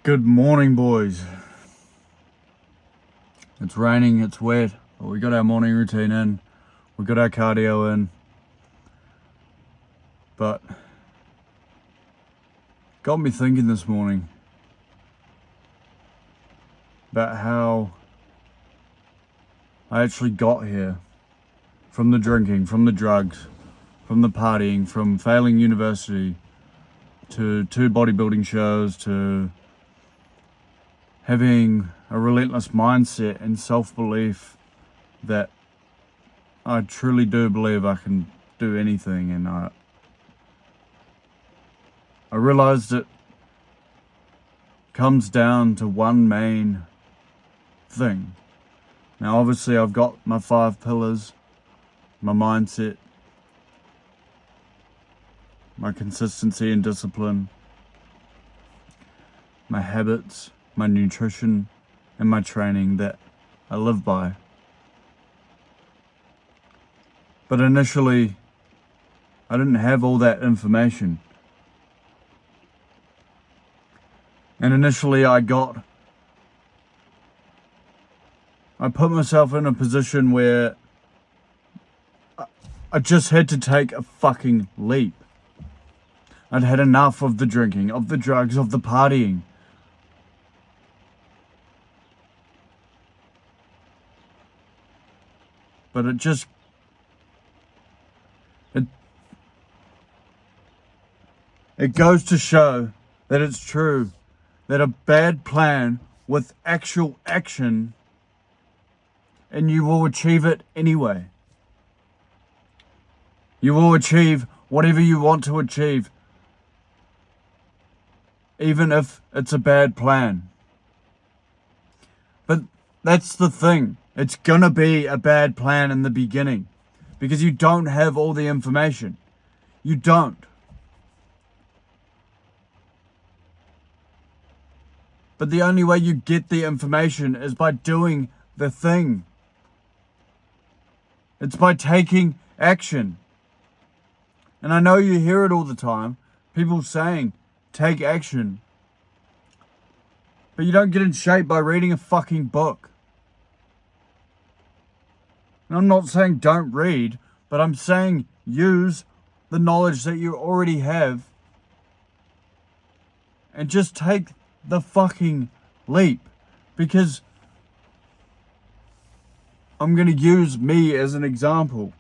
Good morning, boys. It's raining, it's wet, but we got our morning routine in. We got our cardio in. But got me thinking this morning about how I actually got here. From the drinking, from the drugs, from the partying, from failing university, to 2 bodybuilding shows, to having a relentless mindset and self-belief that I truly do believe I can do anything. And I realized it comes down to one main thing. Now obviously I've got my 5 pillars, my mindset, my consistency and discipline, my habits, my nutrition, and my training that I live by. But initially, I didn't have all that information. And initially I put myself in a position where I just had to take a fucking leap. I'd had enough of the drinking, of the drugs, of the partying. But it goes to show that it's true that a bad plan with actual action, and you will achieve it anyway. You will achieve whatever you want to achieve, even if it's a bad plan. But that's the thing. It's gonna be a bad plan in the beginning because you don't have all the information. You don't. But the only way you get the information is by doing the thing. It's by taking action. And I know you hear it all the time. People saying, take action. But you don't get in shape by reading a fucking book. And I'm not saying don't read, but I'm saying use the knowledge that you already have and just take the fucking leap. Because I'm going to use me as an example.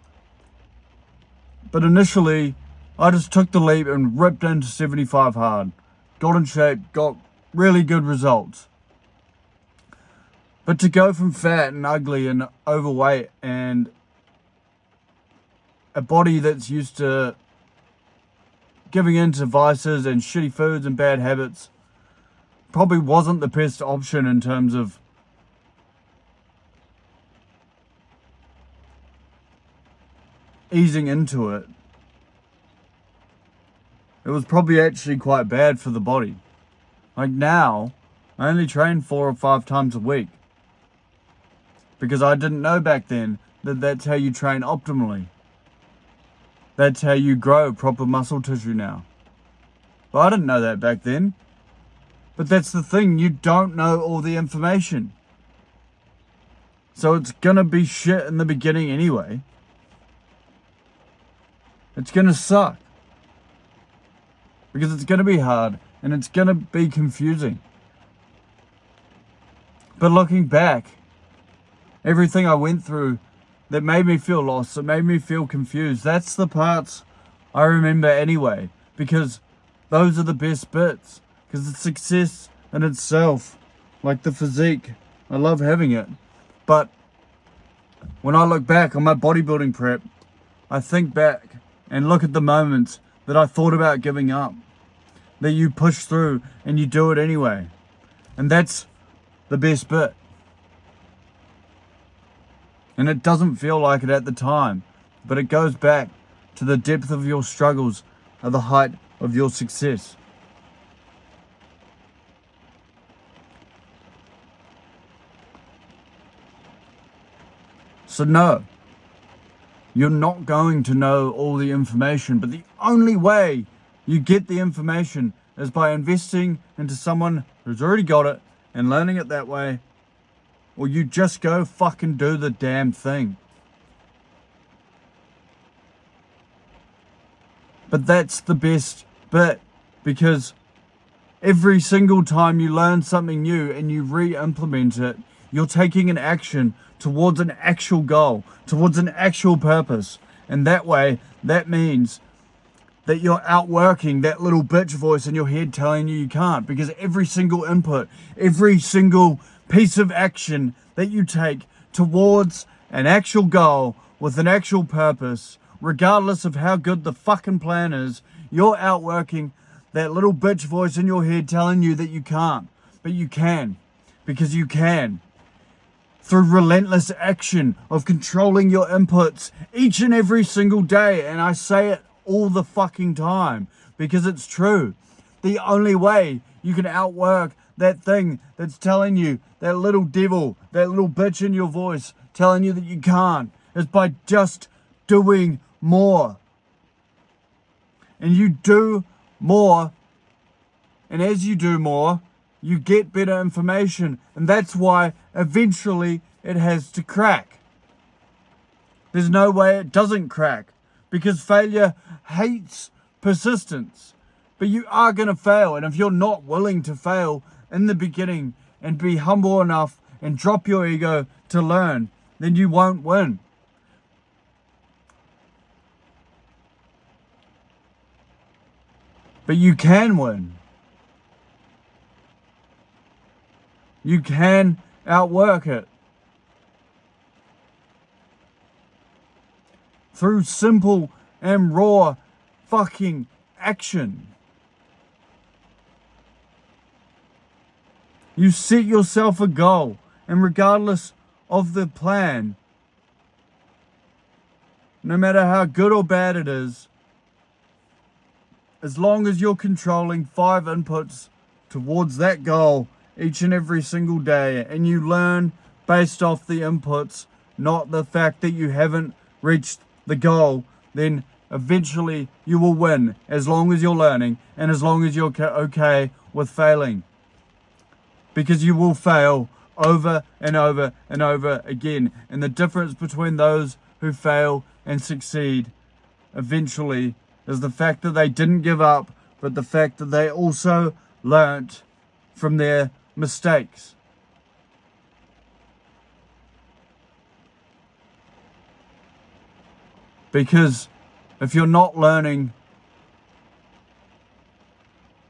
But initially, I just took the leap and ripped into 75 hard. Got in shape, got really good results. But to go from fat and ugly and overweight and a body that's used to giving in to vices and shitty foods and bad habits probably wasn't the best option in terms of easing into it. It was probably actually quite bad for the body. Like now, I only train 4 or 5 times a week. Because I didn't know back then that that's how you train optimally. That's how you grow proper muscle tissue now. Well, I didn't know that back then. But that's the thing, you don't know all the information. So it's gonna be shit in the beginning anyway. It's gonna suck. Because it's gonna be hard and it's gonna be confusing. But looking back, everything I went through that made me feel lost, that made me feel confused, that's the parts I remember anyway. Because those are the best bits. Because the success in itself, like the physique, I love having it. But when I look back on my bodybuilding prep, I think back and look at the moments that I thought about giving up. That you push through and you do it anyway. And that's the best bit. And it doesn't feel like it at the time, but it goes back to the depth of your struggles at the height of your success. So no, you're not going to know all the information, but the only way you get the information is by investing into someone who's already got it and learning it that way, or you just go fucking do the damn thing. But that's the best bit, because every single time you learn something new and you re-implement it, you're taking an action towards an actual goal, towards an actual purpose. And that way, that means that you're outworking that little bitch voice in your head telling you can't, because every single input, every single piece of action that you take towards an actual goal with an actual purpose, regardless of how good the fucking plan is, you're outworking that little bitch voice in your head telling you that you can't. But you can, because you can. Through relentless action of controlling your inputs each and every single day. And I say it all the fucking time, because it's true. The only way you can outwork that thing that's telling you, that little devil, that little bitch in your voice telling you that you can't, is by just doing more. And you do more, and as you do more, you get better information, and that's why eventually it has to crack. There's no way it doesn't crack, because failure hates persistence. But you are going to fail, and if you're not willing to fail in the beginning and be humble enough and drop your ego to learn, then you won't win. But you can win. You can outwork it. Through simple and raw fucking action. You set yourself a goal, and regardless of the plan, no matter how good or bad it is, as long as you're controlling 5 inputs towards that goal each and every single day, and you learn based off the inputs, not the fact that you haven't reached the goal, then eventually you will win, as long as you're learning and as long as you're okay with failing. Because you will fail over and over and over again. And the difference between those who fail and succeed eventually is the fact that they didn't give up, but the fact that they also learnt from their mistakes. Because if you're not learning,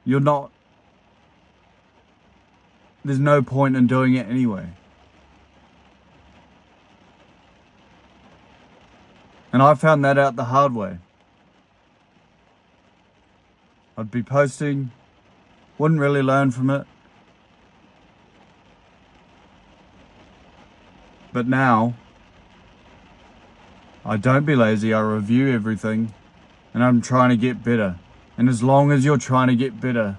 there's no point in doing it anyway. And I found that out the hard way. I'd be posting, wouldn't really learn from it. But now, I don't be lazy, I review everything, and I'm trying to get better. And as long as you're trying to get better,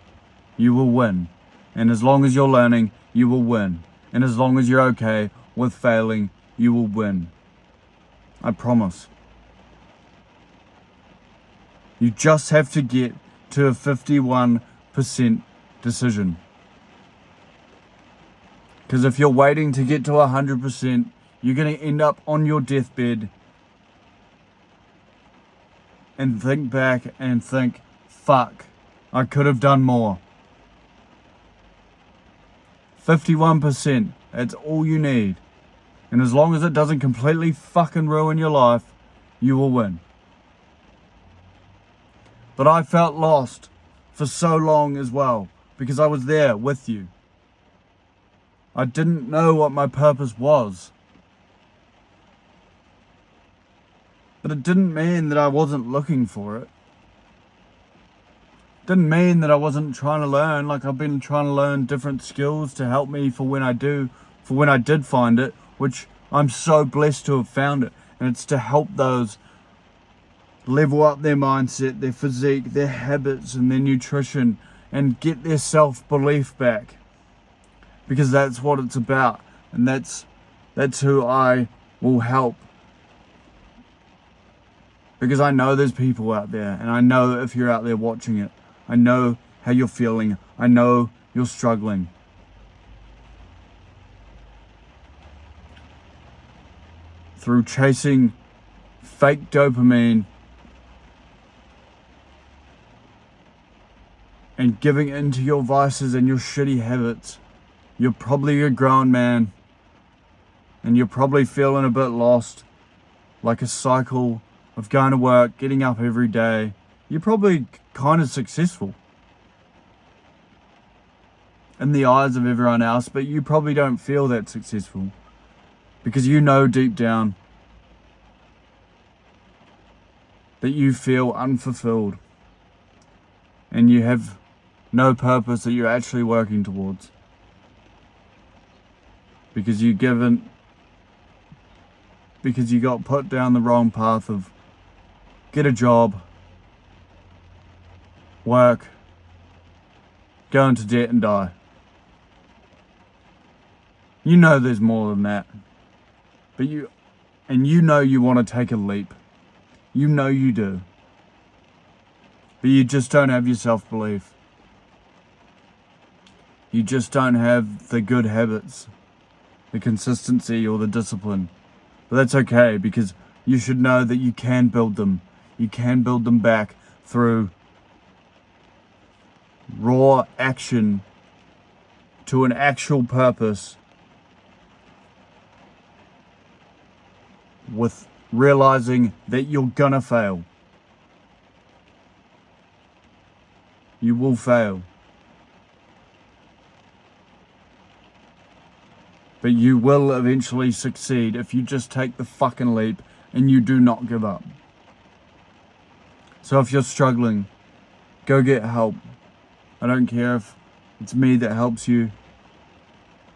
you will win. And as long as you're learning, you will win. And as long as you're okay with failing, you will win. I promise. You just have to get to a 51% decision. Because if you're waiting to get to 100%, you're going to end up on your deathbed and think back and think, fuck, I could have done more. 51%, that's all you need. And as long as it doesn't completely fucking ruin your life, you will win. But I felt lost for so long as well, because I was there with you. I didn't know what my purpose was. But it didn't mean that I wasn't looking for it. Didn't mean that I wasn't trying to learn. Like, I've been trying to learn different skills to help me for when I did find it, which I'm so blessed to have found it. And it's to help those level up their mindset, their physique, their habits, and their nutrition, and get their self-belief back. Because that's what it's about. And that's who I will help. Because I know there's people out there, and I know if you're out there watching it, I know how you're feeling. I know you're struggling. Through chasing fake dopamine and giving into your vices and your shitty habits, you're probably a grown man and you're probably feeling a bit lost, like a cycle of going to work, getting up every day. You're probably kind of successful in the eyes of everyone else, but you probably don't feel that successful because you know deep down that you feel unfulfilled and you have no purpose that you're actually working towards because you got put down the wrong path of get a job, work, go into debt and die. You know there's more than that. But you know you want to take a leap. You know you do. But you just don't have your self-belief. You just don't have the good habits, the consistency or the discipline. But that's okay because you should know that you can build them. You can build them back through raw action to an actual purpose with realizing that you're gonna fail. You will fail. But you will eventually succeed if you just take the fucking leap and you do not give up. So if you're struggling, go get help. I don't care if it's me that helps you.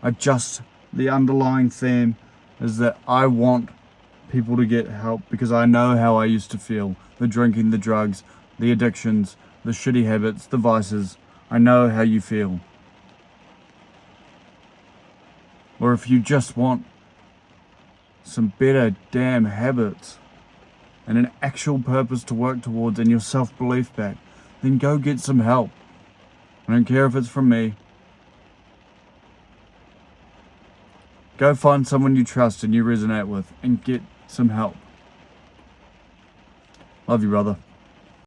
The underlying theme is that I want people to get help because I know how I used to feel. The drinking, the drugs, the addictions, the shitty habits, the vices. I know how you feel. Or if you just want some better damn habits and an actual purpose to work towards and your self-belief back, then go get some help. I don't care if it's from me. Go find someone you trust and you resonate with and get some help. Love you, brother.